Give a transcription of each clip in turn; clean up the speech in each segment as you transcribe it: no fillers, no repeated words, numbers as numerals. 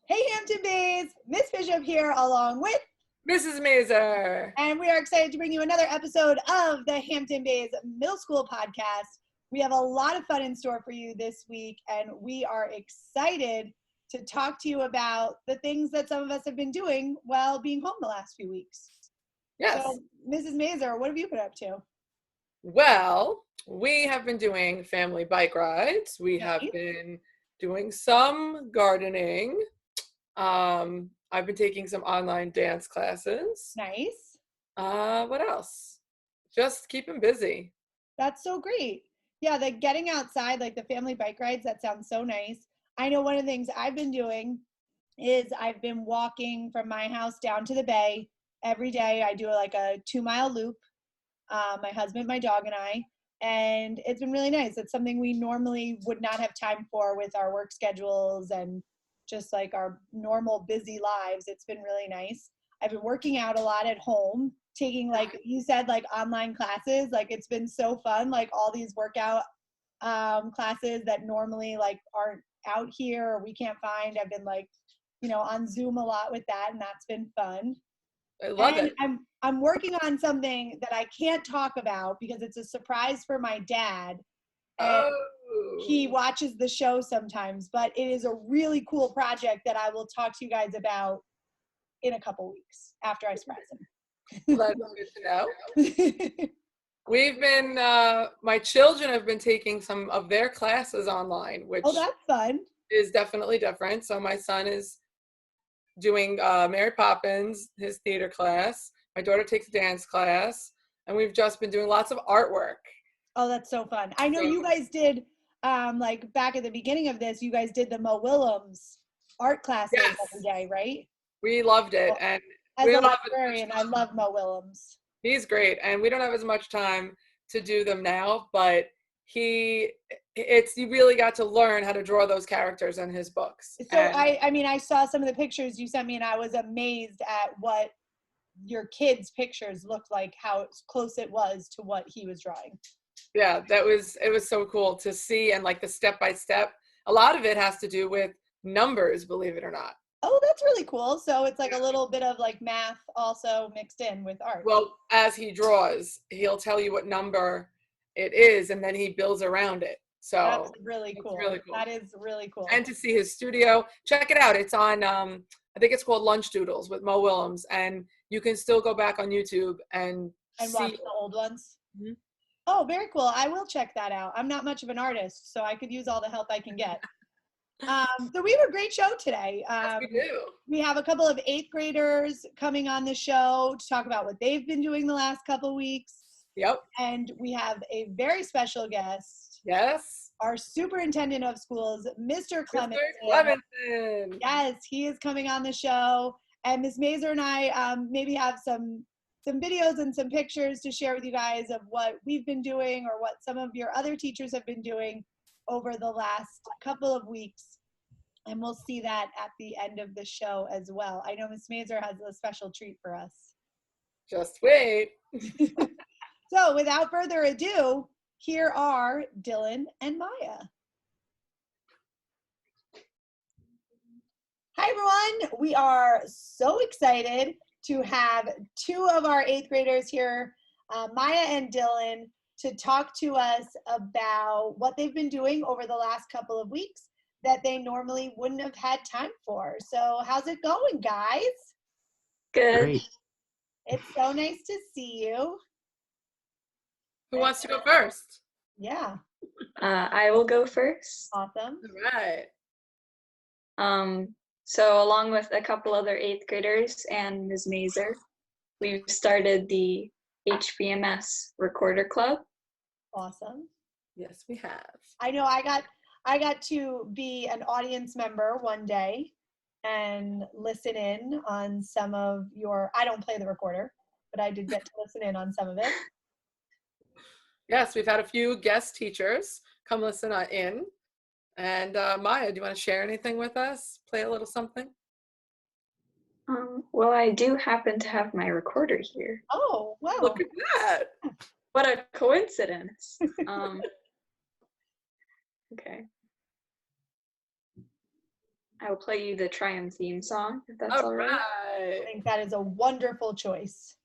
Hey Hampton Bays, Miss Bishop here along with Mrs. Mazer. And we are excited to bring you another episode of the Hampton Bays Middle School Podcast. We have a lot of fun in store for you this week, and we are excited to talk to you about the things that some of us have been doing while being home the last few weeks. Yes. So, Mrs. Mazer, what have you been up to? Well, we have been doing family bike rides. We have been doing some gardening. I've been taking some online dance classes. Nice. What else? Just keeping busy. That's so great. Yeah, the getting outside, like the family bike rides, that sounds so nice. I know one of the things I've been doing is I've been walking from my house down to the bay every day. I do like a 2-mile loop, my husband, my dog, and I, and it's been really nice. It's something we normally would not have time for with our work schedules and just like our normal busy lives. It's been really nice. I've been working out a lot at home, taking, like you said, like online classes. Like it's been so fun, like all these workout classes that normally like aren't out here or we can't find. I've been like, on Zoom a lot with that, and that's been fun. I love it. I'm working on something that I can't talk about because it's a surprise for my dad. And he watches the show sometimes, but it is a really cool project that I will talk to you guys about in a couple weeks after I surprise him. That's good to know. We've been, my children have been taking some of their classes online, which that's fun. Is definitely different. So my son is doing Mary Poppins, his theater class. My daughter takes a dance class, and we've just been doing lots of artwork. Oh, that's so fun. I know you guys did, like back at the beginning of this, you guys did the Mo Willems art classes every day, right? We loved it. Well, and as a librarian, I love Mo Willems. He's great. And we don't have as much time to do them now, but you really got to learn how to draw those characters in his books. So I saw some of the pictures you sent me, and I was amazed at what your kids' pictures looked like, how close it was to what he was drawing. Yeah, it was so cool to see, and like the step-by-step. A lot of it has to do with numbers, believe it or not. Oh, that's really cool. So it's like a little bit of like math also mixed in with art. Well, as he draws, he'll tell you what number it is, and then he builds around it. So that's really cool. Really cool. That is really cool. And to see his studio, check it out. It's on, I think it's called Lunch Doodles with Mo Willems, and you can still go back on YouTube and see watch the old ones. Mm-hmm. Oh, very cool. I will check that out. I'm not much of an artist, so I could use all the help I can get. So we have a great show today. Yes, we do. We have a couple of 8th graders coming on the show to talk about what they've been doing the last couple weeks. Yep. And we have a very special guest. Yes. Our superintendent of schools, Mr. Clemensen. Mr. Clemensen. Yes, he is coming on the show. And Ms. Mazer and I maybe have some videos and some pictures to share with you guys of what we've been doing or what some of your other teachers have been doing over the last couple of weeks. And we'll see that at the end of the show as well. I know Ms. Mazer has a special treat for us. Just wait. So without further ado, here are Dylan and Maya. Hi everyone, we are so excited to have 2 of our 8th graders here, Maya and Dylan, to talk to us about what they've been doing over the last couple of weeks that they normally wouldn't have had time for. So how's it going, guys? Good. Great. It's so nice to see you. Who wants to go first? Yeah. I will go first. Awesome. All right. So along with a couple other 8th graders and Ms. Mazer, we've started the HBMS Recorder Club. Awesome. Yes, we have. I know I got to be an audience member one day and listen in on some of your, I don't play the recorder, but I did get to listen in on some of it. Yes, we've had a few guest teachers come listen in. And Maya, do you want to share anything with us? Play a little something? Well, I do happen to have my recorder here. Oh, wow. Look at that. What a coincidence. Okay. I will play you the Triumph theme song, if that's All all right. I right. think that is a wonderful choice.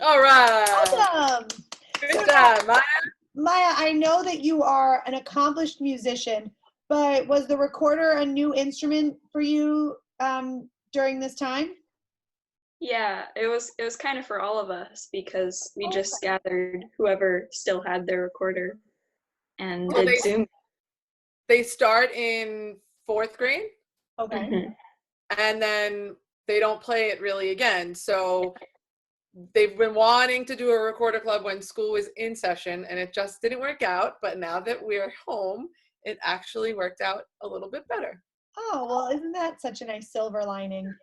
All right. Awesome. Good job, Maya. Maya, I know that you are an accomplished musician, but was the recorder a new instrument for you during this time? Yeah, it was kind of for all of us because we just gathered whoever still had their recorder and Oh, did Zoom. They start in 4th grade, Okay. Mhm. and then they don't play it really again. So they've been wanting to do a recorder club when school was in session, and it just didn't work out. But now that we're home, it actually worked out a little bit better. Oh, well, isn't that such a nice silver lining?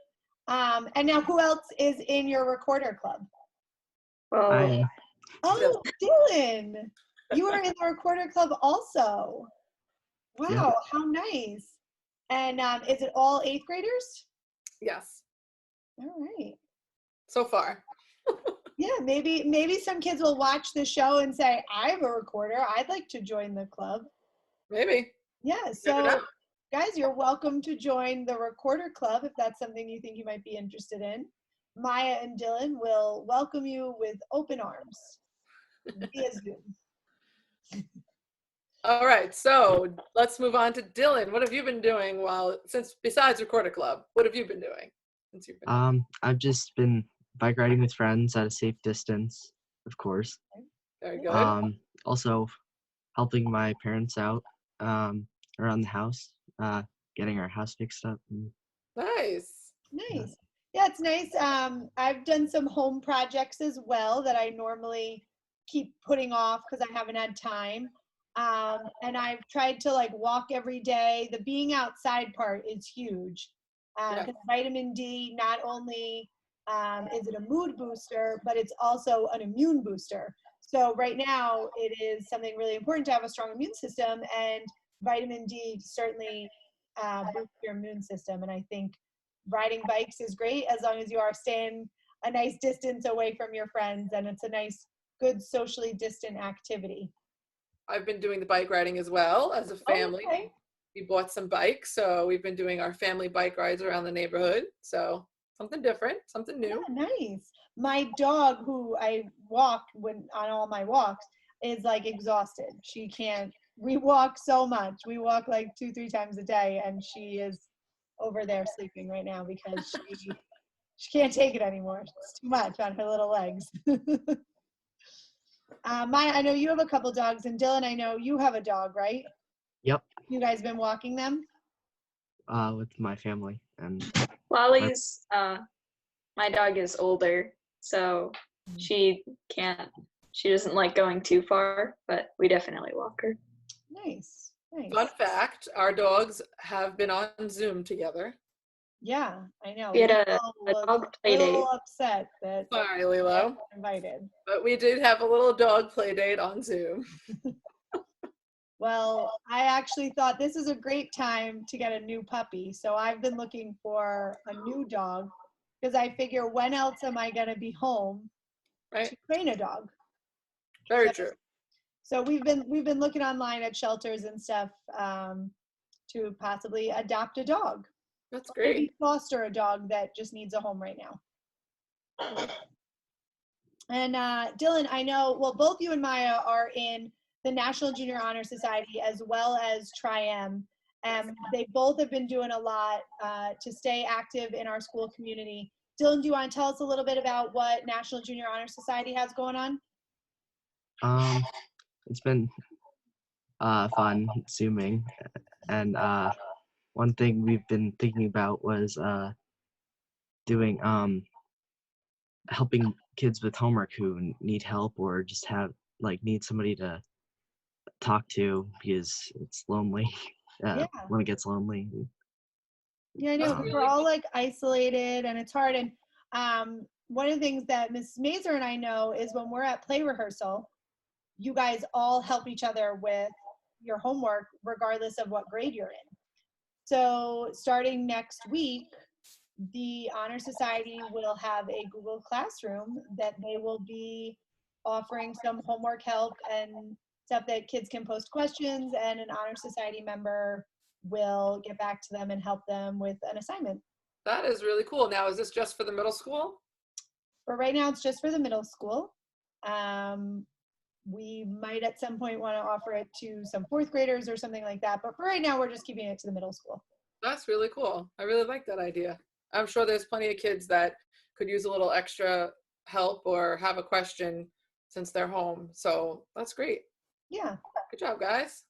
And now who else is in your recorder club? Well, Oh, Dylan, you are in the recorder club also. Wow, Yep. how nice. And is it all 8th graders? Yes, All right. so far. Yeah, maybe some kids will watch the show and say, I have a recorder. I'd like to join the club. Maybe. Yeah, Never so know. guys, you're welcome to join the recorder club if that's something you think you might be interested in. Maya and Dylan will welcome you with open arms via Zoom. All right, so let's move on to Dylan. What have you been doing besides recorder club? What have you been doing since you've been? I've just been bike riding with friends at a safe distance, of course. Very good. Also helping my parents out around the house, getting our house fixed up. Nice. Nice. Yeah, it's nice. I've done some home projects as well that I normally keep putting off because I haven't had time. And I've tried to like walk every day. The being outside part is huge. Yeah. Because vitamin D not only is it a mood booster, but it's also an immune booster. So right now it is something really important to have a strong immune system, and vitamin D certainly boosts your immune system. And I think riding bikes is great as long as you are staying a nice distance away from your friends, and it's a nice, good socially distant activity. I've been doing the bike riding as well as a family. Okay. We bought some bikes, so we've been doing our family bike rides around the neighborhood. So something different, something new. Yeah, nice. My dog, who I walk when on all my walks, is like exhausted. She can't. We walk so much. We walk like 2, 3 times a day, and she is over there sleeping right now because she can't take it anymore. It's too much on her little legs. Maya, I know you have a couple dogs, and Dylan, I know you have a dog, right? Yep, You guys been walking them? with my family and Lolly's, my dog is older, so she doesn't like going too far, but we definitely walk her. Nice, nice. Fun fact, our dogs have been on Zoom together. Yeah, I know. We had a Lilo was dog a play little date. upset that Sorry, she Lilo. wasn't invited. But we did have a little dog play date on Zoom. Well, I actually thought this is a great time to get a new puppy. So I've been looking for a new dog because I figure when else am I going to be home Right? to train a dog? Very So- true. So we've been looking online at shelters and stuff to possibly adopt a dog. That's Or great. maybe foster a dog that just needs a home right now. And Dylan, I know, well, both you and Maya are in the National Junior Honor Society as well as Tri-M. They both have been doing a lot to stay active in our school community. Dylan, do you want to tell us a little bit about what National Junior Honor Society has going on? it's been fun zooming, and one thing we've been thinking about was doing helping kids with homework who need help or just need somebody to talk to because it's lonely. Yeah. When it gets lonely. Yeah, I know. That's We're all like isolated and it's hard. And one of the things that Miss Mazer and I know is when we're at play rehearsal, you guys all help each other with your homework, regardless of what grade you're in. So starting next week, the Honor Society will have a Google Classroom that they will be offering some homework help and stuff that kids can post questions, and an Honor Society member will get back to them and help them with an assignment. That is really cool. Now, is this just for the middle school? For right now, it's just for the middle school. We might at some point want to offer it to some fourth graders or something like that, but for right now, we're just keeping it to the middle school. That's really cool. I really like that idea. I'm sure there's plenty of kids that could use a little extra help or have a question since they're home. So that's great. Yeah. Good job, guys.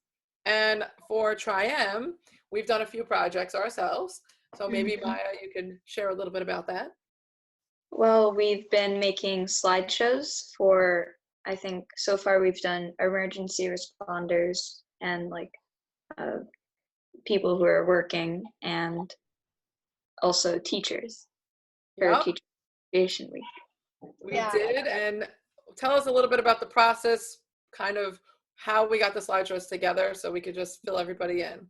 And for Tri-M, we've done a few projects ourselves. So maybe Maya, you can share a little bit about that. Well, we've been making slideshows for, I think so far we've done emergency responders and like people who are working, and also teachers for Yep. Teacher Appreciation Week. We Yeah. did. And tell us a little bit about the process, kind of how we got the slideshows together so we could just fill everybody in.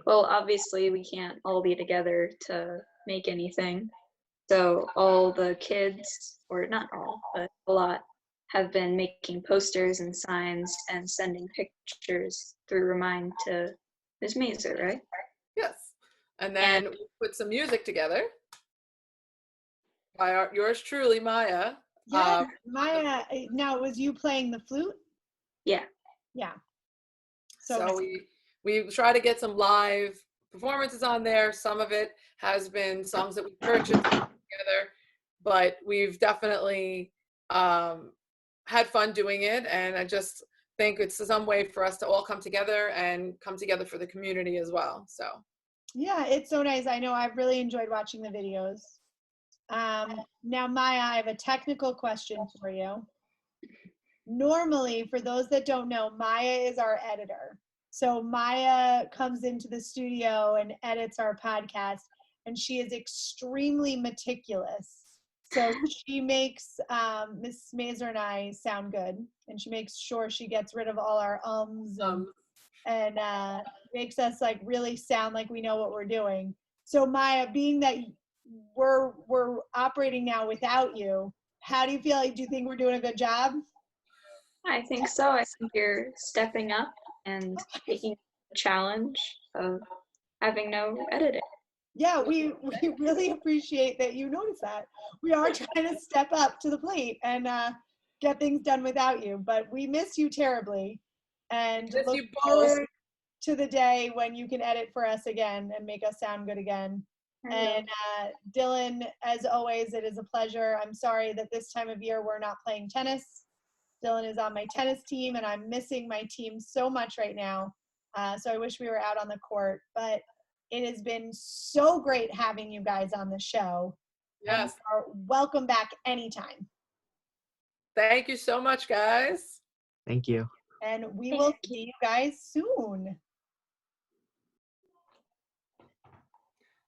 Well, obviously we can't all be together to make anything. So all the kids, or not all, but a lot, have been making posters and signs and sending pictures through Remind to Ms. Mazer, right? Yes. And then we put some music together by yours truly, Maya. Yeah, Maya, now it was you playing the flute? Yeah. Yeah. So we try to get some live performances on there. Some of it has been songs that we purchased together, but we've definitely had fun doing it. And I just think it's some way for us to all come together and come together for the community as well. So yeah, it's so nice. I know I've really enjoyed watching the videos. Now, Maya, I have a technical question for you. Normally, for those that don't know, Maya is our editor. So Maya comes into the studio and edits our podcast, and she is extremely meticulous. So she makes Miss Mazer and I sound good, and she makes sure she gets rid of all our ums and makes us like really sound like we know what we're doing. So Maya, being that we're operating now without you, how do you feel? Like, do you think we're doing a good job? I think so. I think you're stepping up and taking the challenge of having no editing. Yeah, we really appreciate that you notice that. We are trying to step up to the plate and get things done without you, but we miss you terribly and look forward to the day when you can edit for us again and make us sound good again. And Dylan, as always, it is a pleasure. I'm sorry that this time of year we're not playing tennis. Dylan is on my tennis team, and I'm missing my team so much right now. So I wish we were out on the court, but it has been so great having you guys on the show. yes, welcome back anytime. Thank you so much, guys. Thank you. And we will see you guys soon.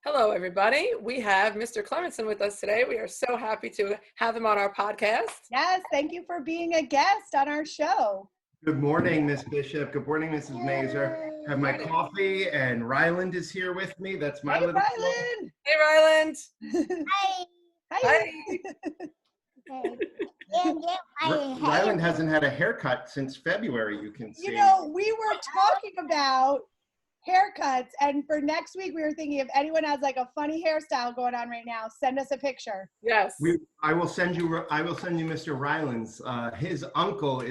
Hello, everybody. We have Mr. Clemensen with us today. We are so happy to have him on our podcast. Yes, thank you for being a guest on our show. Good morning, Miss Bishop. Good morning, Mrs. Mazer. I have my coffee, and Ryland is here with me. That's my little Ryland. Hey, Ryland. Hi. Hi. Ryland hasn't had a haircut since February, you can see. You know, we were talking about haircuts, and for next week we were thinking if anyone has like a funny hairstyle going on right now, send us a picture. Yes. I will send you Mr. Ryland's. His uncle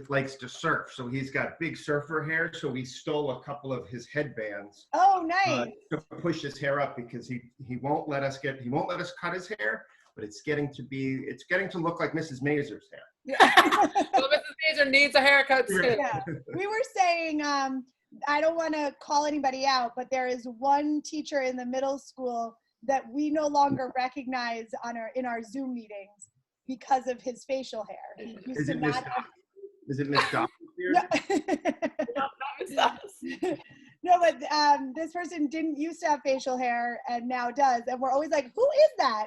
likes to surf, so he's got big surfer hair, so we stole a couple of his headbands. Oh, nice. To push his hair up because he won't let us cut his hair, but it's getting to look like Mrs. Mazer's hair. Yeah. Well, Mrs. Mazer needs a haircut too. Yeah. We were saying, I don't want to call anybody out, but there is one teacher in the middle school that we no longer recognize in our Zoom meetings because of his facial hair. He used Is to it not Is it Miss Doppelbeard? No, but this person didn't used to have facial hair and now does, and we're always like, who is that?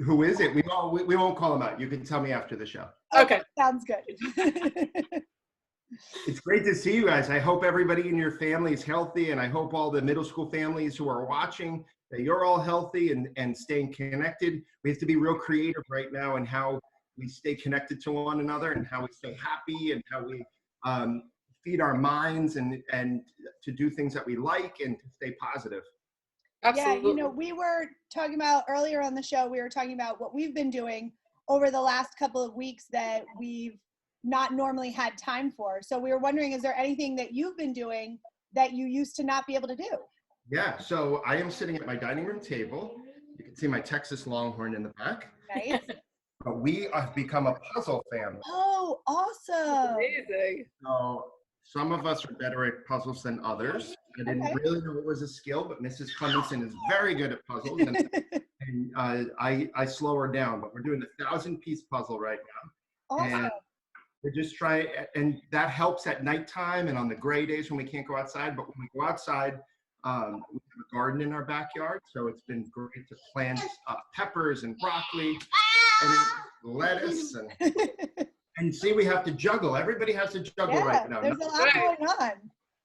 Who is it? We won't call him out. You can tell me after the show. Okay. Sounds good. It's great to see you guys. I hope everybody in your family is healthy, and I hope all the middle school families who are watching, that you're all healthy and staying connected. We have to be real creative right now in how we stay connected to one another and how we stay happy and how we feed our minds and to do things that we like and to stay positive. Absolutely. Yeah, we were talking about earlier on the show, we were talking about what we've been doing over the last couple of weeks that we've not normally had time for. So we were wondering, is there anything that you've been doing that you used to not be able to do? Yeah, so I am sitting at my dining room table. You can see my Texas Longhorn in the back. Nice. But we have become a puzzle family. Oh, awesome. Amazing. So some of us are better at puzzles than others. I didn't really know it was a skill, but Mrs. Clemensen is very good at puzzles, and I slow her down. But we're doing the 1,000-piece puzzle right now. Awesome. And we're just trying, and that helps at nighttime and on the gray days when we can't go outside. But when we go outside, we have a garden in our backyard, so it's been great to plant peppers and broccoli and lettuce and see, we have to juggle. Everybody has to juggle right now. There's a lot going on.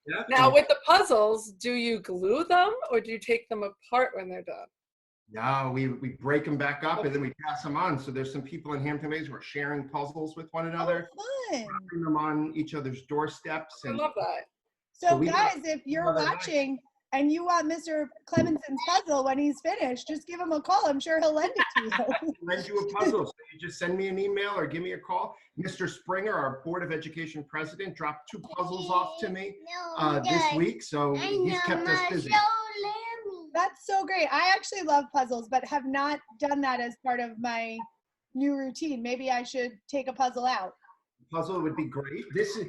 Yeah. Now, with the puzzles, do you glue them or do you take them apart when they're done? No, we break them back up and then we pass them on. So there's some people in Hampton Bays who are sharing puzzles with one another, Fun. putting them on each other's doorsteps. I And lend that. So guys, if you're watching and you want Mr. Clemensen's puzzle when he's finished, just give him a call. I'm sure he'll lend it to you. lend you a puzzle. So you just send me an email or give me a call. Mr. Springer, our Board of Education president, dropped 2 puzzles off to me this week. So he's kept us busy. That's so great. I actually love puzzles, but have not done that as part of my new routine. Maybe I should take a puzzle out. Puzzle would be great. This is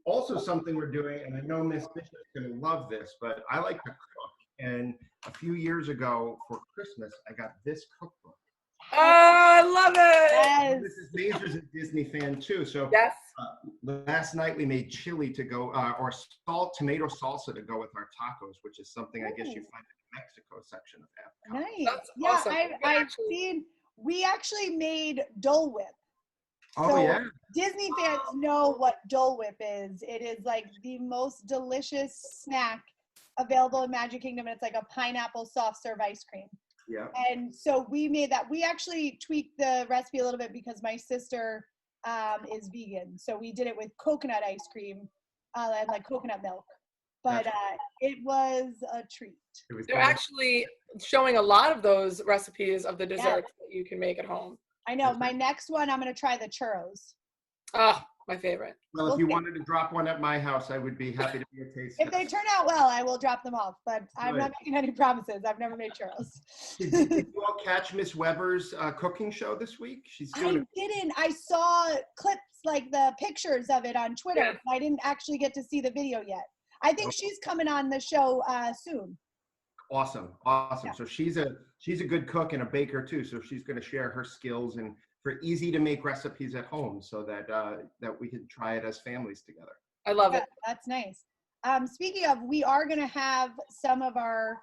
also something we're doing, and I know Miss Bishop's going to love this, but I like to cook. And a few years ago for Christmas, I got this cookbook. Oh, I love it. Yes. Mrs. Mazur's a Disney fan too. So Yes. last night we made chili to go, or tomato salsa to go with our tacos, which is something I guess you find in the Mexico section of Epcot. Nice. That's Yeah, awesome. I've seen, we actually made Dole Whip. Oh, So yeah. Disney fans know what Dole Whip is. It is like the most delicious snack available in Magic Kingdom. And it's like a pineapple soft serve ice cream. Yeah. And so we made that. We actually tweaked the recipe a little bit because my sister is vegan. So we did it with coconut ice cream and like coconut milk. But it was a treat. They're actually showing a lot of those recipes of the desserts that you can make at home. I know. My next one, I'm going to try the churros. Oh, my favorite. Well, if you wanted to drop one at my house, I would be happy to be a taste If they test. turn out well, I will drop them off. But I'm not making any promises. I've never made churros. Did you all catch Miss Weber's cooking show this week? She's doing I didn't. I saw clips, like the pictures of it on Twitter. Yeah. But I didn't actually get to see the video yet. I think she's coming on the show soon. Awesome. Yeah. So she's a good cook and a baker too. So she's going to share her skills and for easy to make recipes at home, so that that we can try it as families together. I love it. That's nice. Speaking of, we are going to have some of our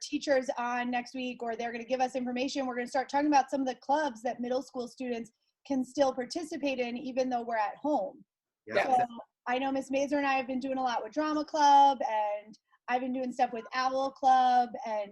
teachers on next week, or they're going to give us information. We're going to start talking about some of the clubs that middle school students can still participate in, even though we're at home. Yeah. So I know Miss Mazur and I have been doing a lot with Drama Club, and I've been doing stuff with Owl Club and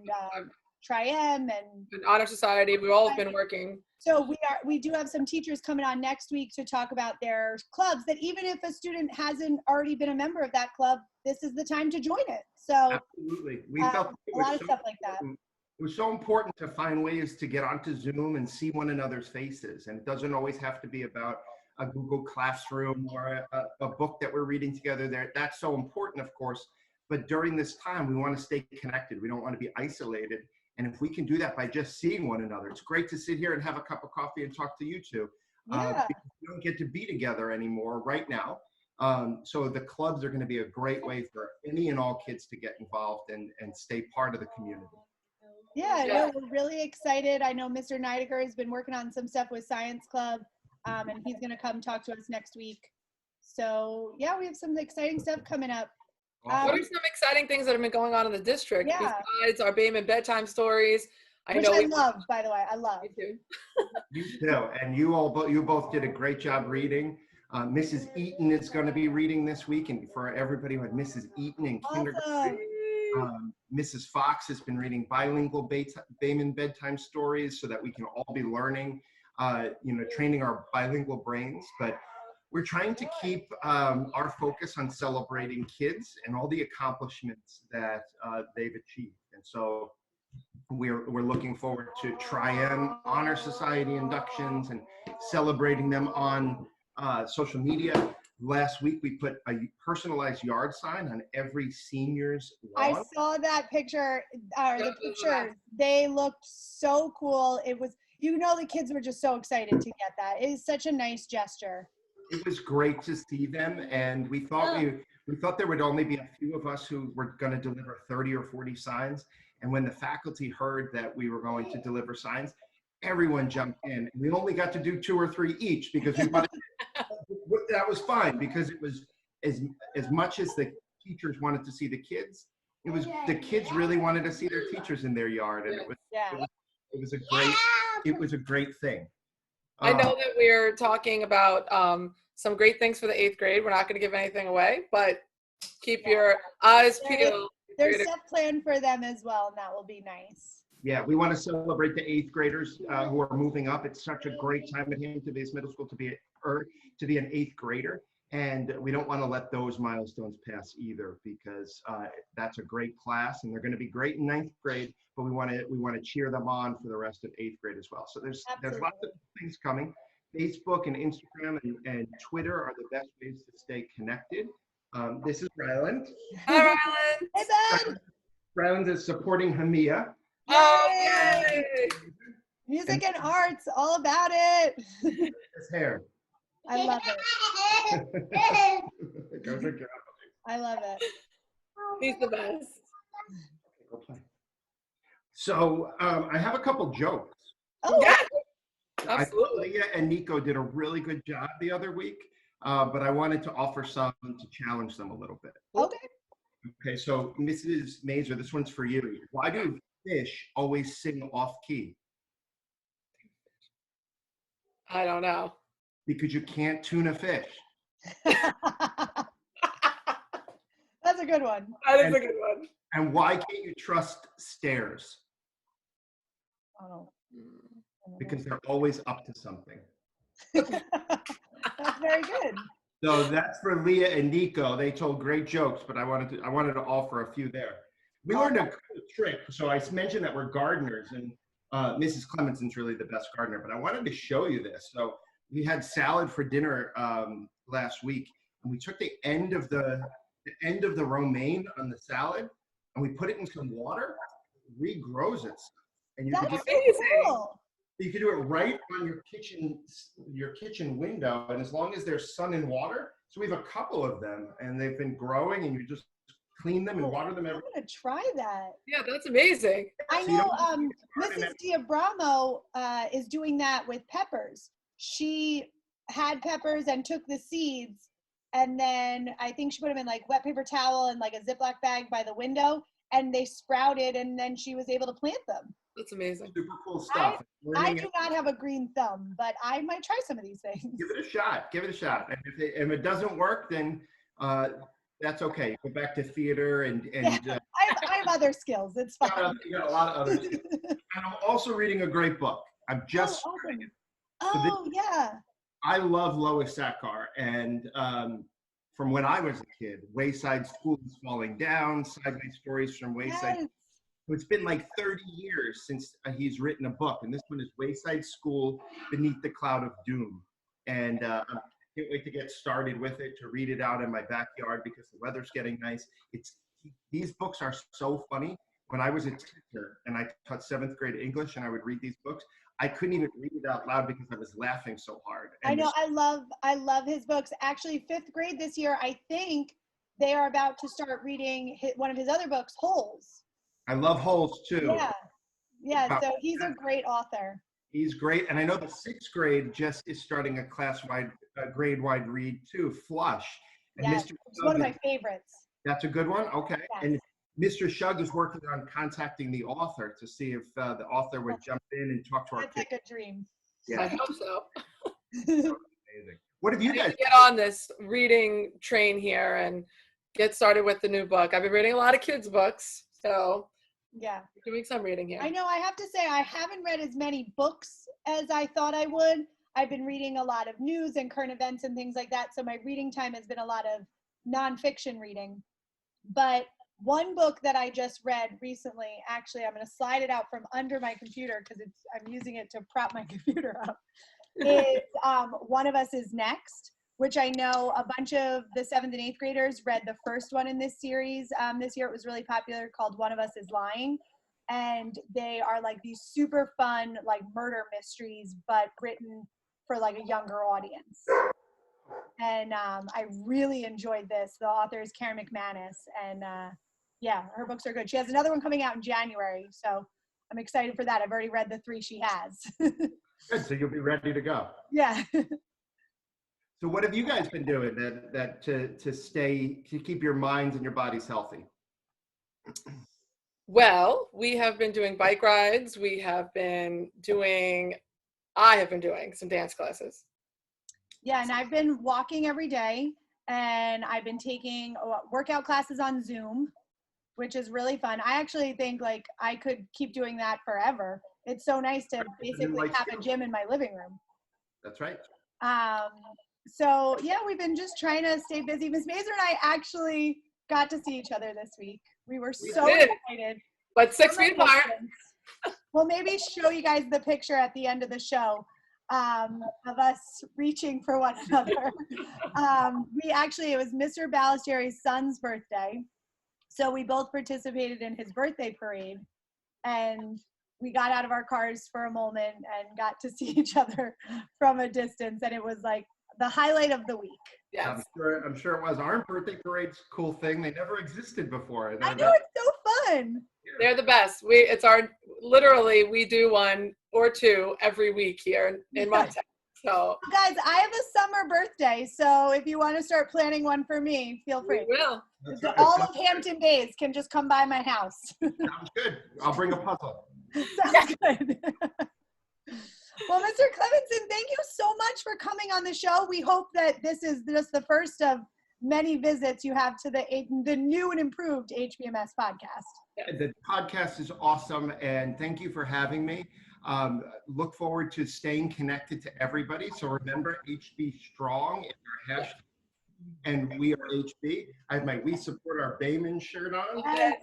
Tri-M and Honor Society. We've all been working. So we do have some teachers coming on next week to talk about their clubs, that even if a student hasn't already been a member of that club, this is the time to join it. So Absolutely. We felt a lot of stuff like that. It was so important to find ways to get onto Zoom and see one another's faces. And it doesn't always have to be about a Google Classroom or a book that we're reading together there. That's so important, of course. But during this time, we want to stay connected. We don't want to be isolated. And if we can do that by just seeing one another, it's great to sit here and have a cup of coffee and talk to you two. Yeah. Because we don't get to be together anymore right now. So the clubs are going to be a great way for any and all kids to get involved and stay part of the community. Yeah, no, we're really excited. I know Mr. Neidiger has been working on some stuff with Science Club, and he's going to come talk to us next week. So yeah, we have some exciting stuff coming up. What are some exciting things that have been going on in the district Yeah. besides our BAME and bedtime stories? I Which know I we love, by the way. I love. me too. You too, and you both did a great job reading. Mrs. Eaton is going to be reading this week, and for everybody who had Mrs. Eaton in kindergarten, Awesome. Mrs. Fox has been reading bilingual Bayman bedtime stories so that we can all be learning, training our bilingual brains. But we're trying to keep our focus on celebrating kids and all the accomplishments that they've achieved. And so we're looking forward to Tri-M Honor Society inductions and celebrating them on social media. Last week, we put a personalized yard sign on every senior's lawn. I saw that picture, the pictures. They looked so cool. It was, the kids were just so excited to get that. It is such a nice gesture. It was great to see them, and we thought we thought there would only be a few of us who were going to deliver 30 or 40 signs. And when the faculty heard that we were going to deliver signs, everyone jumped in. We only got to do 2 or 3 each because we wanted. That was fine because it was as much as the teachers wanted to see the kids, it was the kids really wanted to see their teachers in their yard, and it was a great thing. I know that we're talking about some great things for the 8th grade. We're not going to give anything away, but keep your eyes peeled. There's stuff planned for them as well, and that will be nice. Yeah, we want to celebrate the 8th graders who are moving up. It's such a great time at Hampton-Bays Middle School to be an 8th grader, and we don't want to let those milestones pass either because that's a great class, and they're going to be great in 9th grade. But we want to cheer them on for the rest of 8th grade as well. So there's lots of things coming. Facebook and Instagram and Twitter are the best ways to stay connected. This is Ryland. Hi, Ryland. Hey, Ben. Ryland is supporting Hamia. Oh, yay! Music and arts, all about it. His hair. I love it. It goes again. I love it. He's the best. Okay, go play. So I have a couple jokes. Oh, Yeah, I absolutely. thought Leah and Nico did a really good job the other week, but I wanted to offer some to challenge them a little bit. okay. Okay, so Mrs. Mazer, this one's for you. Why do fish always sing off key? I don't know. Because you can't tune a fish. That's a good one. That is a good one. And why can't you trust stairs? Oh. Because they're always up to something. That's very good. So that's for Leah and Nico. They told great jokes, but I wanted to offer a few there. We learned a cool trick. So I mentioned that we're gardeners, and Mrs. Clemensen's really the best gardener, but I wanted to show you this. So we had salad for dinner last week, and we took the end of the romaine on the salad, and we put it in some water. It regrows it, and you That's amazing. cool. you can do it right on your kitchen window, and as long as there's sun and water. So we have a couple of them, and they've been growing, and you just clean them and water them every. I'm gonna try that. Yeah, that's amazing. I know Mrs. Diabramo is doing that with peppers. She had peppers and took the seeds, and then I think she put them in like wet paper towel and like a Ziploc bag by the window, and they sprouted, and then she was able to plant them. That's amazing. Super cool stuff. I do not have a green thumb, but I might try some of these things. Give it a shot. Give it a shot. And if it doesn't work, then that's okay. Go back to theater and I have other skills. It's fine. You got a lot of other skills. And I'm also reading a great book. I'm just starting it. Oh, yeah. I love Lois Sackar, and from when I was a kid, Wayside School is Falling Down, Sideways Stories from Wayside. Yes. So it's been like 30 years since he's written a book, and this one is Wayside School Beneath the Cloud of Doom. And I can't wait to get started with it, to read it out in my backyard because the weather's getting nice. These books are so funny. When I was a teacher and I taught 7th grade English and I would read these books, I couldn't even read it out loud because I was laughing so hard. And I know. I love his books. Actually, 5th grade this year, I think they are about to start reading one of his other books, Holes. I love Holes too. Yeah. So he's a great author. He's great, and I know the 6th grade just is starting a grade-wide read too, Flush. And Yes, it's one of my favorites. That's a good one. Okay, Yes. and Mr. Shug is working on contacting the author to see if the author would jump in and talk to our That's kids. like a dream. I Yeah, hope so. amazing. What have you I need guys? to get on this reading train here and get started with the new book. I've been reading a lot of kids' books, so Yeah. doing some reading here. I know I have to say I haven't read as many books as I thought I would. I've been reading a lot of news and current events and things like that. So my reading time has been a lot of nonfiction reading. But one book that I just read recently, actually, I'm going to slide it out from under my computer because I'm using it to prop my computer up, is One of Us is Next, which I know a bunch of the 7th and 8th graders read the first one in this series. This year it was really popular, called One of Us is Lying. And they are like these super fun, like murder mysteries, but written for like a younger audience. And I really enjoyed this. The author is Karen McManus, and yeah, her books are good. She has another one coming out in January, so I'm excited for that. I've already read the 3 she has. Good, so you'll be ready to go. Yeah. So what have you guys been doing to keep your minds and your bodies healthy? Well, we have been doing bike rides. I have been doing some dance classes. Yeah, and I've been walking every day, and I've been taking workout classes on Zoom, which is really fun. I actually think like I could keep doing that forever. It's so nice to basically have a gym in my living room. That's right. So yeah, we've been just trying to stay busy. Miss Mazer and I actually got to see each other this week. We were so excited. But 6 feet apart. We'll maybe show you guys the picture at the end of the show of us reaching for one another. It was Mr. Ballesteri's son's birthday. So we both participated in his birthday parade, and we got out of our cars for a moment and got to see each other from a distance. And it was like the highlight of the week. Yes. I'm sure it was. Our birthday parade's a cool thing. They never existed before. I know, it's so fun. They're the best. We do one or two every week here in Montana. So guys, I have a summer birthday, so if you want to start planning one for me, feel free. We will. All of Hampton Bays can just come by my house. Sounds good. I'll bring a puzzle. Sounds good. Well, Mr. Clemensen, thank you so much for coming on the show. We hope that this is just the first of many visits you have to the new and improved HBMS podcast. The podcast is awesome, and thank you for having me. Look forward to staying connected to everybody. So remember, HB Strong is our hashtag, and we are HB. I have my We Support Our Bayman shirt on. Yes.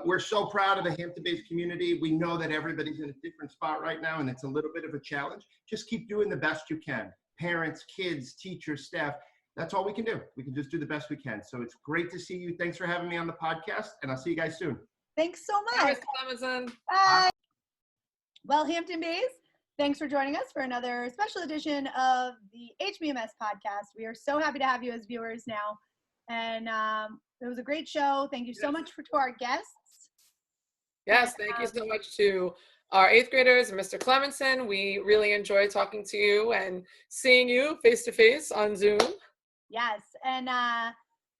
We're so proud of the Hampton-based community. We know that everybody's in a different spot right now, and it's a little bit of a challenge. Just keep doing the best you can. Parents, kids, teachers, staff, that's all we can do. We can just do the best we can. So it's great to see you. Thanks for having me on the podcast, and I'll see you guys soon. Thanks so much. Clemensen. Bye. Well, Hampton Bays, thanks for joining us for another special edition of the HBMS podcast. We are so happy to have you as viewers now. And it was a great show. Thank you so much to our guests. Yes, thank you so much to our 8th graders and Mr. Clemensen. We really enjoyed talking to you and seeing you face to face on Zoom. Yes, and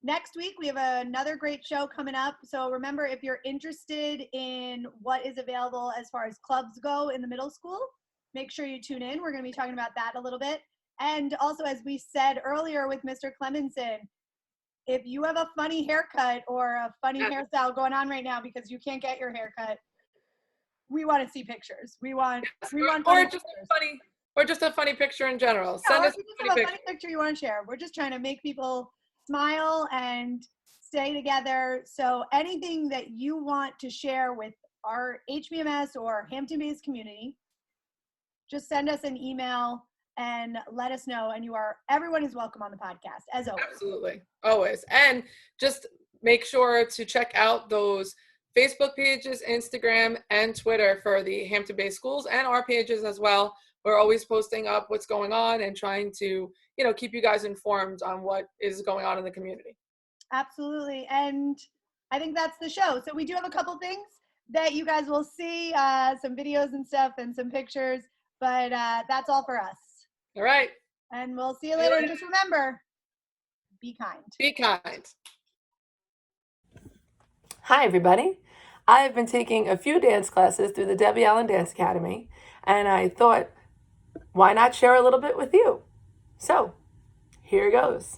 next week we have another great show coming up. So remember, if you're interested in what is available as far as clubs go in the middle school, make sure you tune in. We're going to be talking about that a little bit. And also, as we said earlier with Mr. Clemensen, if you have a funny haircut or a funny hairstyle going on right now because you can't get your haircut, we want to see pictures. We want just a funny picture in general. Yeah, Send us a funny picture you want to share. We're just trying to make people smile and stay together. So anything that you want to share with our HBMS or Hampton-based community, just send us an email and let us know. And everyone is welcome on the podcast, as always. Absolutely, always. And just make sure to check out those Facebook pages, Instagram, and Twitter for the Hampton-based schools, and our pages as well. We're always posting up what's going on and trying to, keep you guys informed on what is going on in the community. Absolutely. And I think that's the show. So we do have a couple things that you guys will see, some videos and stuff and some pictures, but that's all for us. All right. And we'll see you later. And just remember, be kind. Be kind. Hi, everybody. I have been taking a few dance classes through the Debbie Allen Dance Academy, and I thought, why not share a little bit with you? So, here goes.